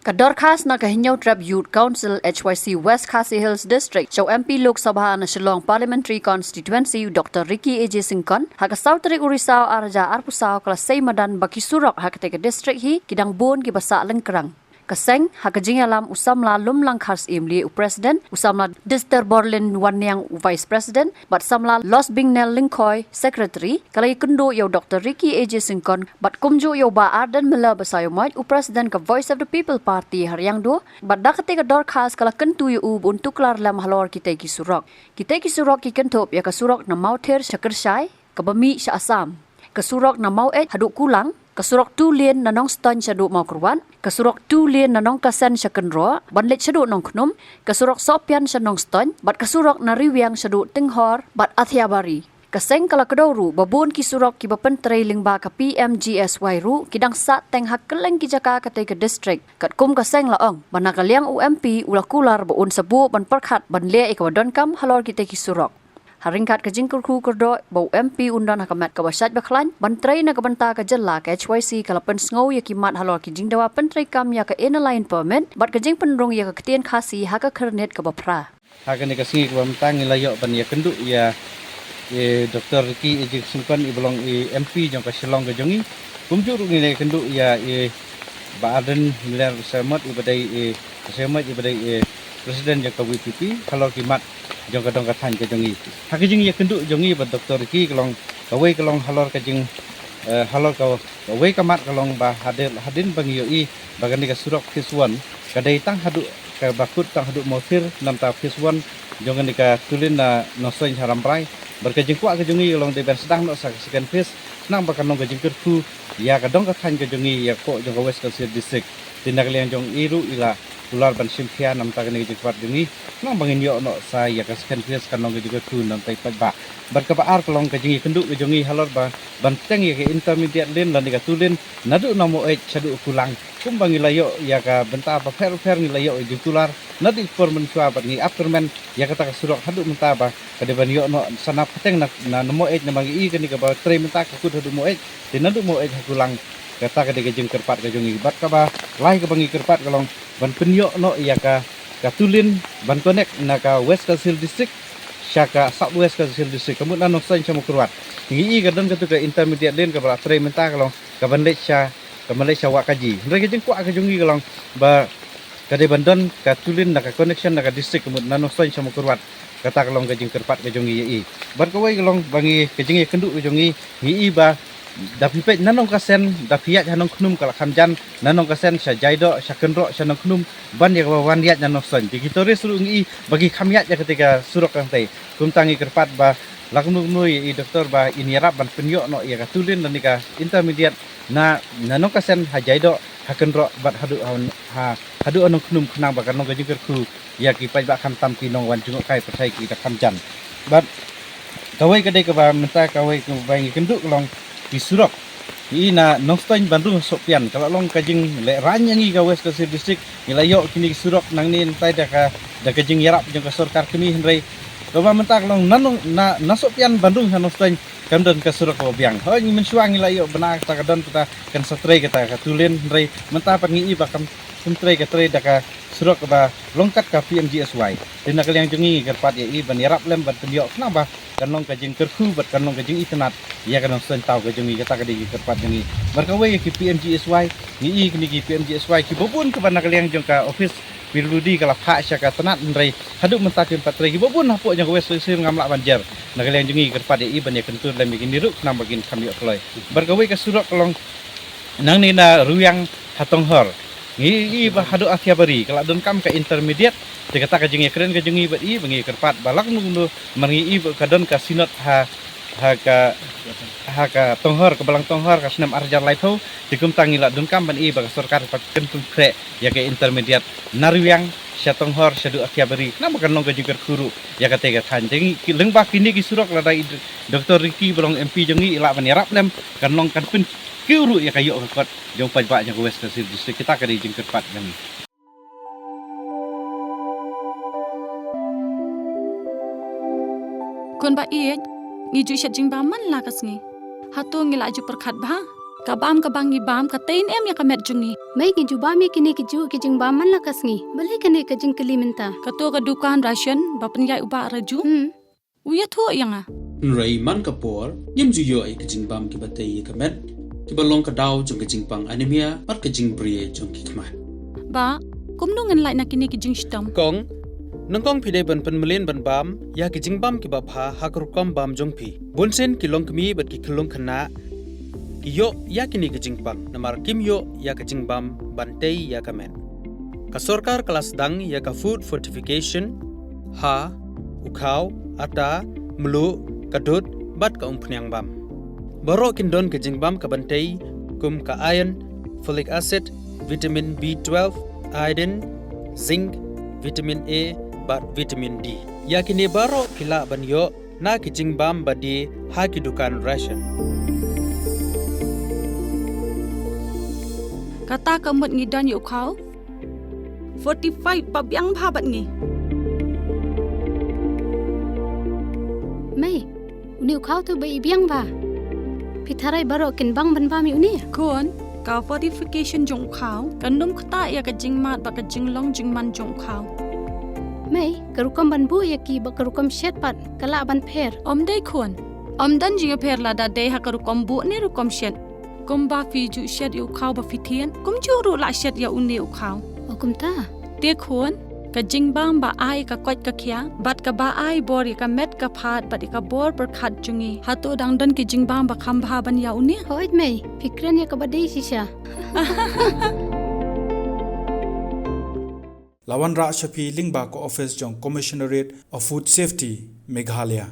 Kador khas na kahinyaw Trap Youth Council HYC West Khasi Hills District show MP Lok Sabha na Shillong Parliamentary Constituency Dr. Ricky A.J. Singkon haka Sautari Urisao Araja Arpusao kala Seymadan baki surok haka teka district hi kidang bon gibasa lengkerang. Kaseng haka jingalam usamla lumlang khars imli President usamla Dister Borlin Wanyang Vice President bat samla Los Bingnel Lingkoi Secretary kalai kendo yo Dr. Ricky A.J. Singkon bat kumju yo ba Arden Mela basayo maj President ka Voice of the People Party haryang do bat dakate ka dor khas kala kentu yo untuk lar lam halor kita ki surok ki kentop ya ka surok na mauther shakersai ka bami sha Assam ka surok na mauet haduk kulang kasurok tu lien nanong ston syaduk mau kurwan, kasurok tu lien nanong kasen syakenro, banlet syaduk nong knum, kasurok sopian syanong ston, bat kasurok nariwiang syaduk tenghor, bat athiabari. Kaseng kala kedoru, babun ki surok ki bapentrei lingba ka PMGSY ru, kidang sat teng hak keleng ki jaka katai ke district, kat kum kaseng laong, banakaliang UMP ulakular baun sebu ban perkhat ban lia ikawadon kam halor kita ki surok. Haringkat ke jingkurku kerdo bau MP undan hakamat ke wasat baklan bantrai na kabanta ke jela ke HYC kalapan sngau ya kimat halor ki jingdawa pentrai kam ya ke inline permit bat ke jing penrung ya ke ketien khasi haka kernet ke bapra haka ni kasingi ke bamtang ilayo ban ya kenduk ya Dr. Ricky A.J. Singkon ibolong MP jong ke Shillong ke jongi kumjur ni le kenduk ya ba Arden milar semat ibadai semat ibadai Presiden jong ke WPP halor kimat jong kadong kathan ke jongi hakijing ya kenduk jongi ba Dr. Ricky kalong kawai kalong halor kajing halor kawai kamat kalong ba hadin bangiyo bagani ka surok phase 1 kadai tang haduk ka bakut tang haduk motir nam ta phase 1 jong ni ka tulin na nosoin harampai berkajing kuak ke jongi kalong de ben sedang no second phase nang bakanong kajing kerku ya kadong kathan ke jongi ya ko jong West Khasi District tindak liang jong iru ila ular ban simpia nam ta kene jikpat dini nang bangin yo no sa ya kaskan pias kanong juga tu nam tai ba berkebaar kelong kajingi kenduk ke jongi halor ba banteng ya ke intermediate lane lan ka tulin nadu namo chadu kulang kum bangi layo ya ka benta ba fer ni layo jikular nadi formen swa ba ni afterman ya kata surok hadu menta ba kade ban yo no sana peteng na namo na bangi kene ka ba tre menta ka kud hadu mo tinadu mo kulang kata kade kajing kerpat ke jongi bat ka ba lai ke bangi kerpat kalong ban penyo no iya ka tulin ban connect na ka West Khasi District syaka South West Khasi District kamu na noksan sama kurwat ngi gadon ka tu ka intermediate lane ka bra tre menta kalong ka ban Malaysia wa kaji ndre jeng kwa ka jongi kalong ba kade bandon ka tulin na ka connection na ka district kamu na noksan sama kurwat kata kalong ka jeng kerpat ka jongi ban kawai kalong bangi ka jeng kenduk ka jongi ngi ba dapipet nanong kasen dapiat hanong knum kala khamjan nanong kasen sya jaido sya kendro sya nong knum ban ya wan liat nanong son digitore surungi bagi khamiat ya ketika surok kang tai kumtangi kerpat ba laknu nui doktor ba inirap ban penyo no ya katulin dan nika intermediate na nanong kasen ha jaido ha kendro bat hadu anong knum khnang ba kanong gajikerku ya ki pai ba kham tam ki nong wan jungok kai percai ki ka khamjan bat kawai kadai ka ba menta kawai ku bangi kenduk long di surok ina nongstoin Bandung sopian kalau long kajing le ranyangi ka West Khasi District nilayo kini surok nang ni entai da kajing yarap jong ka sarkar kini hendrai coba mentak long nanong na sopian Bandung nongstoin kamdon ka surok ko biang ho ni mensuang nilayo benar ta kadon kita kan satre kita ka tulin hendrai menta pangi bakam sentrai ka tre da ka surok ba longkat ka PMGSY tindak yang jongi kerpat ya ban yarap lem ban penyo kenapa kanong kajing kerku bat kanong kajing itnat ya kanong sentau kajing kata kadi kerpat jongi berkawai ki PMGSY ni kini ki PMGSY ki bobun ke ban yang jong ka office Pirludi kala phak syaka tenat ndrai haduk mentakin patre ki bobun hapuk jong West Khasi ngamlak banjar nakal yang jongi kerpat ya ban ya kentur lem bikin diruk kenam bagin kami okloi berkawai ka surok kalong nang ni na ruyang hatong hor ngi ba hadu athiabari kala don kam ka intermediate te kata ka jingi keren ka jingi bat bangi kerpat balak nu mangi kadon ka sinot ha ka tonghor ka balang tonghor ka senam arjar laitho dikum tangi la don kam ban ba sarkar pat kentung kre ya ka intermediate narwiang sya tonghor syadu athiabari nama kan nong ka jiker kuru ya ka te ka than jingi leng ba kini ki surok la dai Dr. Ricky bolong MP jingi ila ban yarap lem kan nong kan pun kiuru ya kayo kot jong pajak jong West Khasi District kita ka di jing kerpat jang kon ba ngi ju shet jing ba man la kas ngi hatu ngi la ju perkhat ba kabam kabangi bam katain em ya kamet jungi Mai ki juba mi kini ki ju ki jing ba man la kasngi balik kene ka jing keliminta kato ka dukan ration bapen yai uba raju uya tho yanga Nrai man kapor yem juyo ai kajing bam ki batei kamet ki balong ka daw jong kajing pang anemia pat kajing brie jong ki kma ba kumnungan lai na kini ki jing stam Kong nangkong pide ban penmelin ban bam ya kajing bam ki bapha hakrukom bam jong pi bunsen ki long kmi bat ki khulung khana yo ya kini kajing pang namar kim yo ya kajing bam bantei ya kamen ka sorkar kelas dang ya ka food fortification ha ukau ata melu kadut bat ka umpnyang bam baro kindon kajing bam ka bantei kum ka iron folic acid vitamin B12 iodine zinc vitamin A bat vitamin D ya kini baro kila ban yo na kajing bam badi ha ki dukan ration kata kamut ngidan yu khau 45 pabyang bhabat ngi Mai uni khau tu bai biang ba pitharai baro kin bang ban ba mi uni kon ka fortification jong khau kanum khata ya ka jing mat ba ka jing long jing man jong khau Mai karukam ban bu ya ki ba karukam shet pat kala ban pher om dei kon om dan jing pher la da dei ha ka rukom bu ne rukom shet kum ba fi ju shet yu khau ba fi thien kum chu ru la shet ya uni u khau okum ta te khon ka jing bam ba ai ka kwat ka khya bat ka ba ai bor ka met ka phat bat ka bor per khat jungi hato dang dan ki jing bam ba kham bha ban ya uni hoit mai fikran ya ka badai sisha Lawan Ra Shafi Lingba ko office jong Commissionerate of Food Safety Meghalaya